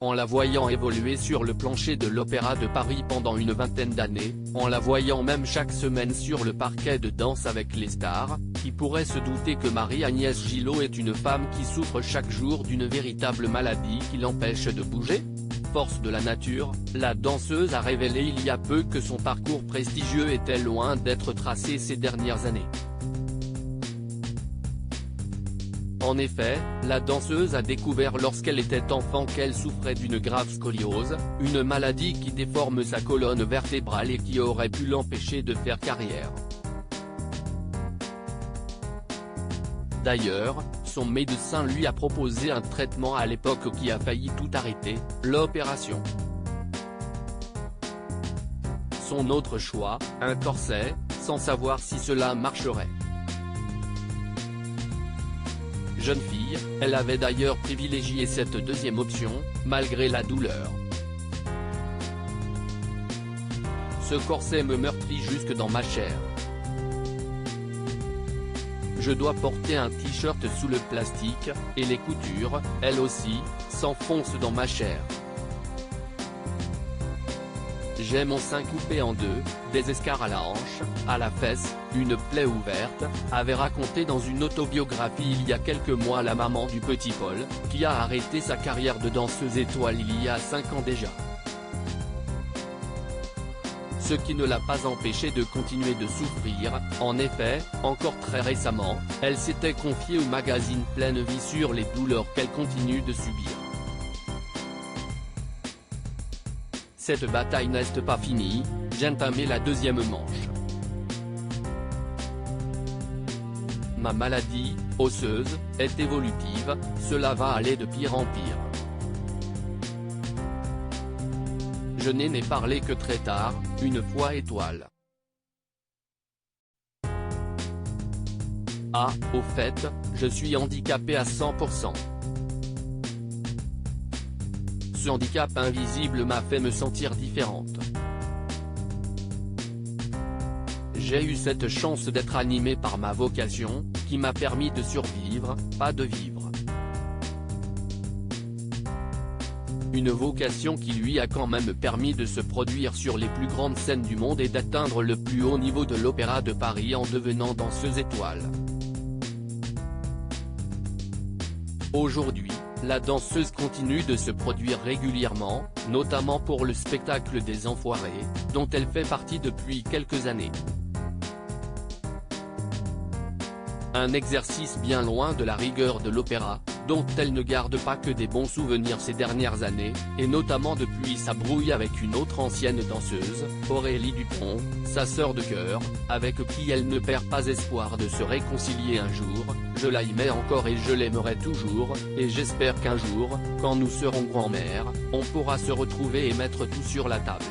en la voyant évoluer sur le plancher de l'Opéra de Paris pendant une vingtaine d'années, en la voyant même chaque semaine sur le parquet de Danse avec les stars, qui pourrait se douter que Marie-Agnès Gillot est une femme qui souffre chaque jour d'une véritable maladie qui l'empêche de bouger ? Force de la nature, la danseuse a révélé il y a peu que son parcours prestigieux était loin d'être tracé ces dernières années. En effet, la danseuse a découvert lorsqu'elle était enfant qu'elle souffrait d'une grave scoliose, une maladie qui déforme sa colonne vertébrale et qui aurait pu l'empêcher de faire carrière. D'ailleurs, son médecin lui a proposé un traitement à l'époque qui a failli tout arrêter, l'opération. Son autre choix, un corset, sans savoir si cela marcherait. Jeune fille, elle avait d'ailleurs privilégié cette deuxième option, malgré la douleur. Ce corset me meurtrit jusque dans ma chair. Je dois porter un t-shirt sous le plastique, et les coutures, elles aussi, s'enfoncent dans ma chair. J'ai mon sein coupé en deux, des escarres à la hanche, à la fesse, une plaie ouverte, avait raconté dans une autobiographie il y a quelques mois la maman du petit Paul, qui a arrêté sa carrière de danseuse étoile il y a 5 ans déjà. Ce qui ne l'a pas empêché de continuer de souffrir. En effet, encore très récemment, elle s'était confiée au magazine Pleine Vie sur les douleurs qu'elle continue de subir. Cette bataille n'est pas finie, j'entame la deuxième manche. Ma maladie, osseuse, est évolutive, cela va aller de pire en pire. Je n'ai parlé que très tard, une fois étoile. Ah, au fait, je suis handicapé à 100%. Ce handicap invisible m'a fait me sentir différente. J'ai eu cette chance d'être animé par ma vocation, qui m'a permis de survivre, pas de vivre. Une vocation qui lui a quand même permis de se produire sur les plus grandes scènes du monde et d'atteindre le plus haut niveau de l'Opéra de Paris en devenant danseuse étoile. Aujourd'hui, la danseuse continue de se produire régulièrement, notamment pour le spectacle des Enfoirés, dont elle fait partie depuis quelques années. Un exercice bien loin de la rigueur de l'opéra, dont elle ne garde pas que des bons souvenirs ces dernières années, et notamment depuis sa brouille avec une autre ancienne danseuse, Aurélie Dupont, sa sœur de cœur, avec qui elle ne perd pas espoir de se réconcilier un jour. Je l'aimais encore et je l'aimerai toujours, et j'espère qu'un jour, quand nous serons grand-mère, on pourra se retrouver et mettre tout sur la table.